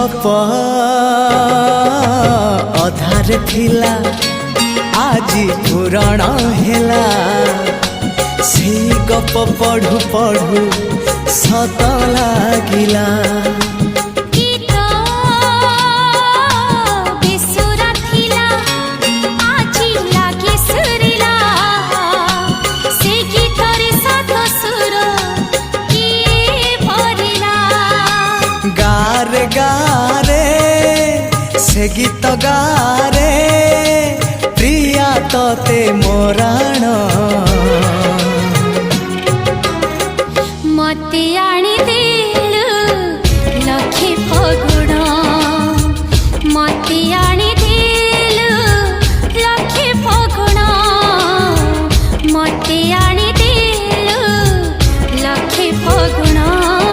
गप अधार थिला आजी पुराण हेला से गप पढ़ु पढ़ु सत लागिला गारे गारे से गीत गारे प्रिया तोते मोराण मते आनी देलु लखे फगुण मते